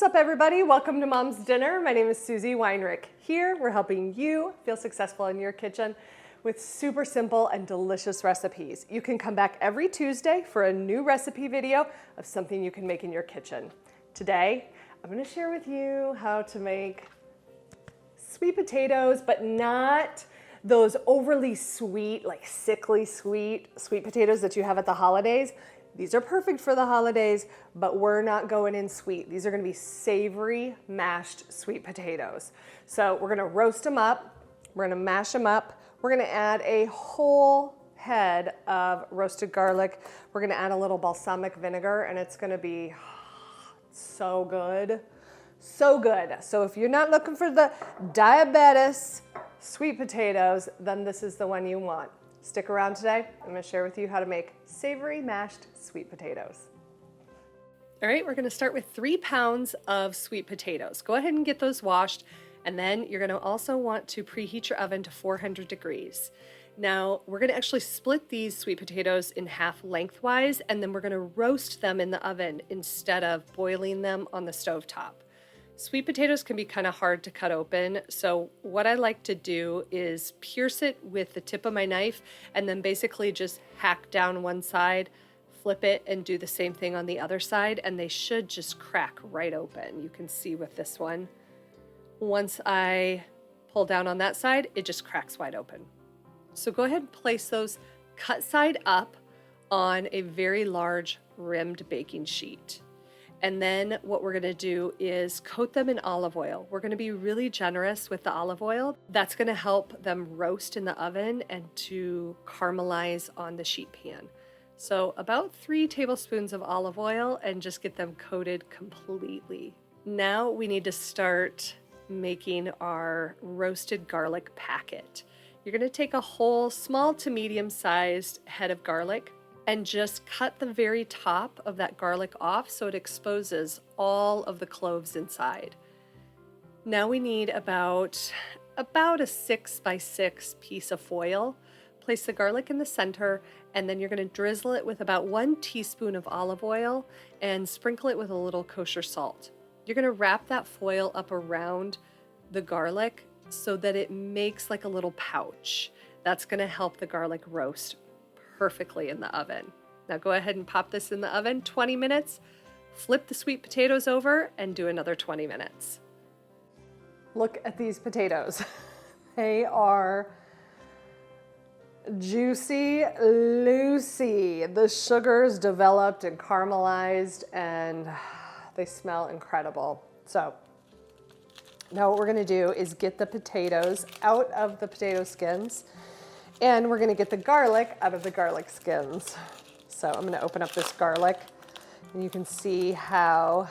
What's up, everybody? Welcome to Mom's Dinner. My name is Susie Weinrich. Here, we're helping you feel successful in your kitchen with super simple and delicious recipes. You can come back every Tuesday for a new recipe video of something you can make in your kitchen. Today, I'm going to share with you how to make sweet potatoes, but not those overly sweet, like sickly sweet potatoes that you have at the holidays. These are perfect for the holidays, but we're not going in sweet. These are gonna be savory mashed sweet potatoes. So we're gonna roast them up, we're gonna mash them up, we're gonna add a whole head of roasted garlic. We're gonna add a little balsamic vinegar, and it's gonna be so good, so good. So if you're not looking for the diabetes sweet potatoes, then this is the one you want. Stick around today. I'm going to share with you how to make savory mashed sweet potatoes. All right, we're going to start with 3 pounds of sweet potatoes. Go ahead and get those washed, and then you're going to also want to preheat your oven to 400 degrees. Now, we're going to actually split these sweet potatoes in half lengthwise, and then we're going to roast them in the oven instead of boiling them on the stovetop. Sweet potatoes can be kind of hard to cut open, so what I like to do is pierce it with the tip of my knife and then basically just hack down one side, flip it, and do the same thing on the other side, and they should just crack right open. You can see with this one. Once I pull down on that side, it just cracks wide open. So go ahead and place those cut side up on a very large rimmed baking sheet. And then what we're gonna do is coat them in olive oil. We're gonna be really generous with the olive oil. That's gonna help them roast in the oven and to caramelize on the sheet pan. So about 3 tablespoons of olive oil, and just get them coated completely. Now we need to start making our roasted garlic packet. You're gonna take a whole small to medium-sized head of garlic and just cut the very top of that garlic off so it exposes all of the cloves inside. Now we need about a 6 by 6 piece of foil. Place the garlic in the center, and then you're going to drizzle it with about 1 teaspoon of olive oil and sprinkle it with a little kosher salt. You're going to wrap that foil up around the garlic so that it makes like a little pouch. That's going to help the garlic roast perfectly in the oven. Now go ahead and pop this in the oven 20 minutes, flip the sweet potatoes over, and do another 20 minutes. Look at these potatoes. They are juicy, loosey. The sugar's developed and caramelized, and they smell incredible. So now what we're gonna do is get the potatoes out of the potato skins, and we're gonna get the garlic out of the garlic skins. So I'm gonna open up this garlic, and you can see how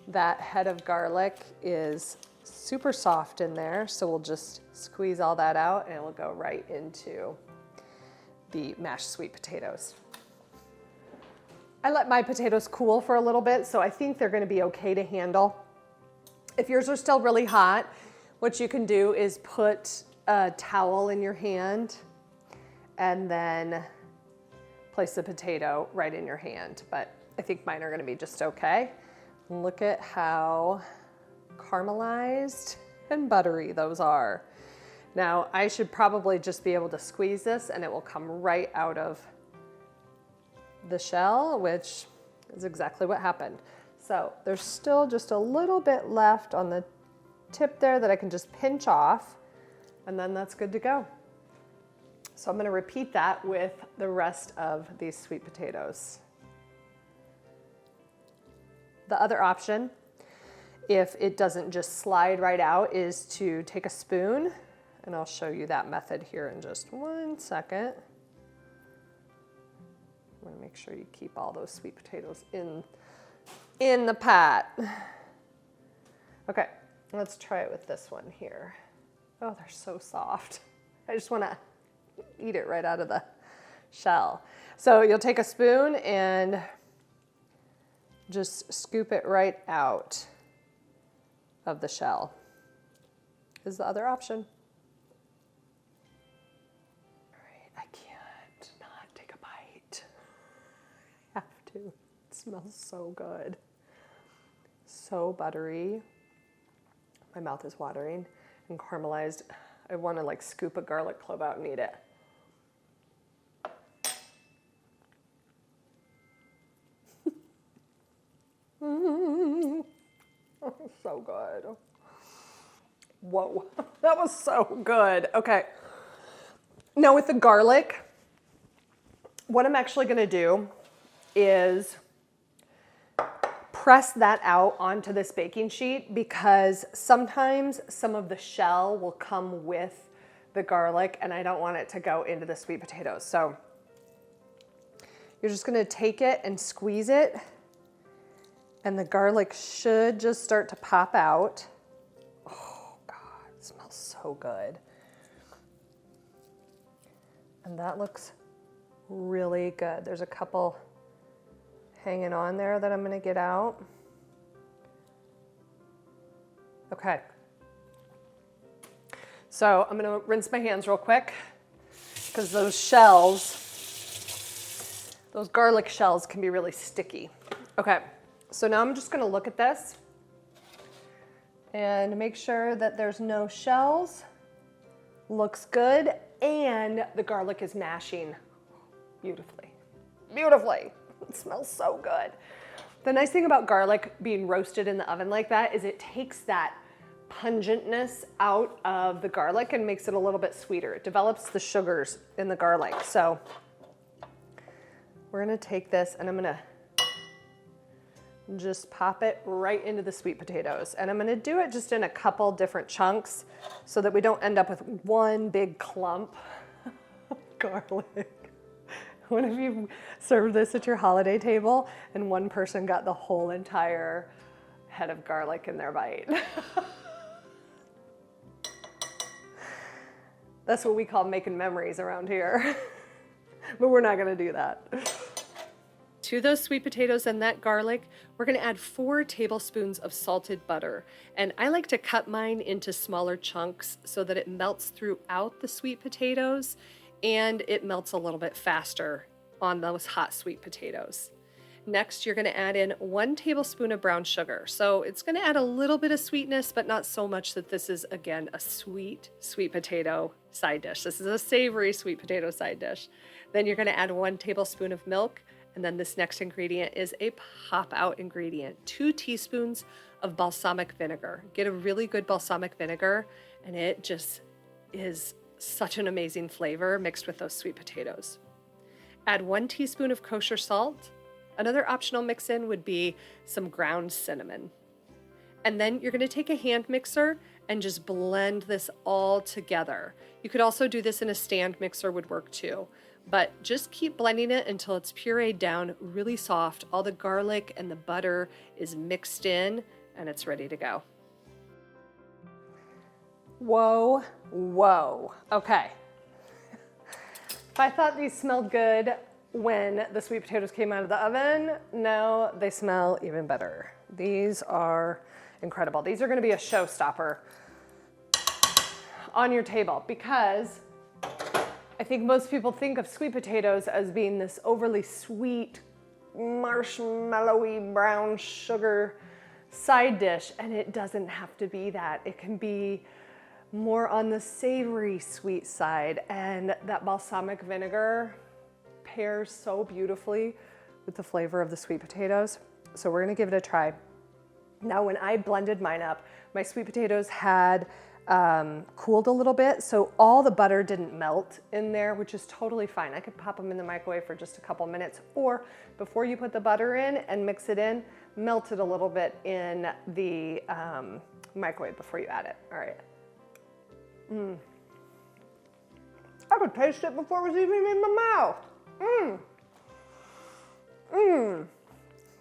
that head of garlic is super soft in there. So we'll just squeeze all that out, and it will go right into the mashed sweet potatoes. I let my potatoes cool for a little bit, so I think they're gonna be okay to handle. If yours are still really hot, what you can do is put a towel in your hand and then place the potato right in your hand. But I think mine are gonna be just okay. Look at how caramelized and buttery those are. Now I should probably just be able to squeeze this and it will come right out of the shell, which is exactly what happened. So there's still just a little bit left on the tip there that I can just pinch off, and then that's good to go. So I'm gonna repeat that with the rest of these sweet potatoes. The other option, if it doesn't just slide right out, is to take a spoon, and I'll show you that method here in just 1 second. I'm gonna make sure you keep all those sweet potatoes in the pot. Okay, let's try it with this one here. Oh, they're so soft. I just wanna eat it right out of the shell. So you'll take a spoon and just scoop it right out of the shell. Is the other option. All right, I can't not take a bite. I have to. It smells so good. so buttery. My mouth is watering, and caramelized. I want to like scoop a garlic clove out and eat it. Oh, so good. Whoa, that was so good. Okay. Now with the garlic, what I'm actually going to do is press that out onto this baking sheet, because sometimes some of the shell will come with the garlic and I don't want it to go into the sweet potatoes. So you're just going to take it and squeeze it, and the garlic should just start to pop out. Oh God, it smells so good. And that looks really good. There's a couple hanging on there that I'm gonna get out. Okay. So I'm gonna rinse my hands real quick, because those shells, those garlic shells can be really sticky. Okay, so now I'm just gonna look at this and make sure that there's no shells. Looks good, and the garlic is mashing beautifully. Beautifully. It smells so good. The nice thing about garlic being roasted in the oven like that is it takes that pungentness out of the garlic and makes it a little bit sweeter. It develops the sugars in the garlic. So we're gonna take this and I'm gonna just pop it right into the sweet potatoes. And I'm gonna do it just in a couple different chunks so that we don't end up with one big clump of garlic. What if you served this at your holiday table and one person got the whole entire head of garlic in their bite? That's what we call making memories around here. But we're not gonna do that. To those sweet potatoes and that garlic, we're gonna add 4 tablespoons of salted butter. And I like to cut mine into smaller chunks so that it melts throughout the sweet potatoes and it melts a little bit faster on those hot sweet potatoes. Next, you're gonna add in 1 tablespoon of brown sugar. So it's gonna add a little bit of sweetness, but not so much that this is, again, a sweet potato side dish. This is a savory sweet potato side dish. Then you're gonna add 1 tablespoon of milk. And then this next ingredient is a pop-out ingredient, 2 teaspoons of balsamic vinegar. Get a really good balsamic vinegar, and it just is such an amazing flavor mixed with those sweet potatoes. Add 1 teaspoon of kosher salt. Another optional mix-in would be some ground cinnamon. And then you're gonna take a hand mixer and just blend this all together. You could also do this in a stand mixer, would work too. But just keep blending it until it's pureed down really soft. All the garlic and the butter is mixed in and it's ready to go. Whoa, whoa. Okay. If I thought these smelled good when the sweet potatoes came out of the oven, now they smell even better. These are incredible. These are gonna be a showstopper on your table, because I think most people think of sweet potatoes as being this overly sweet, marshmallowy brown sugar side dish, and it doesn't have to be that. It can be more on the savory sweet side, and that balsamic vinegar pairs so beautifully with the flavor of the sweet potatoes. So we're gonna give it a try. Now, when I blended mine up, my sweet potatoes had cooled a little bit, so all the butter didn't melt in there, which is totally fine. I could pop them in the microwave for just a couple minutes, or before you put the butter in and mix it in, melt it a little bit in the microwave before you add it. All right. I could taste it before it was even in my mouth.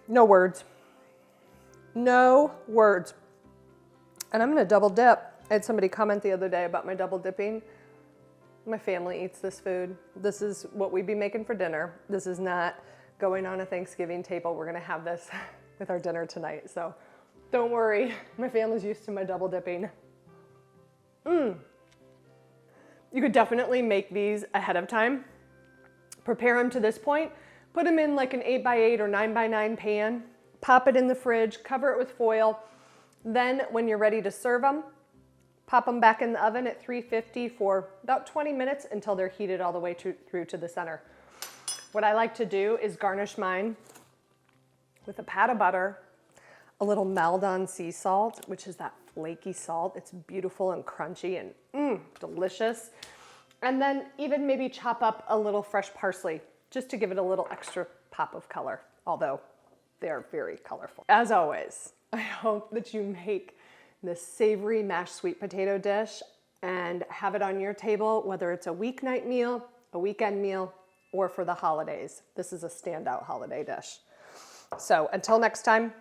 No words. No words. And I'm gonna double dip. I had somebody comment the other day about my double dipping. My family eats this food. This is what we'd be making for dinner. This is not going on a Thanksgiving table. We're gonna have this with our dinner tonight. So don't worry, my family's used to my double dipping. You could definitely make these ahead of time. Prepare them to this point. Put them in like an 8x8 or 9x9 pan. pop it in the fridge, cover it with foil. Then when you're ready to serve them, pop them back in the oven at 350 for about 20 minutes until they're heated all the way through to the center. What I like to do is garnish mine with a pat of butter, a little Maldon sea salt, which is that flaky salt. It's beautiful and crunchy and delicious. And then even maybe chop up a little fresh parsley just to give it a little extra pop of color, although they're very colorful. As always, I hope that you make this savory mashed sweet potato dish and have it on your table, whether it's a weeknight meal, a weekend meal, or for the holidays. This is a standout holiday dish. So until next time,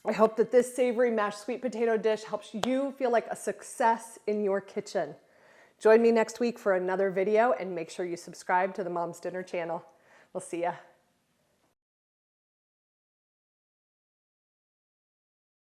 I hope that this savory mashed sweet potato dish helps you feel like a success in your kitchen. Join me next week for another video and make sure you subscribe to the Mom's Dinner channel. We'll see ya.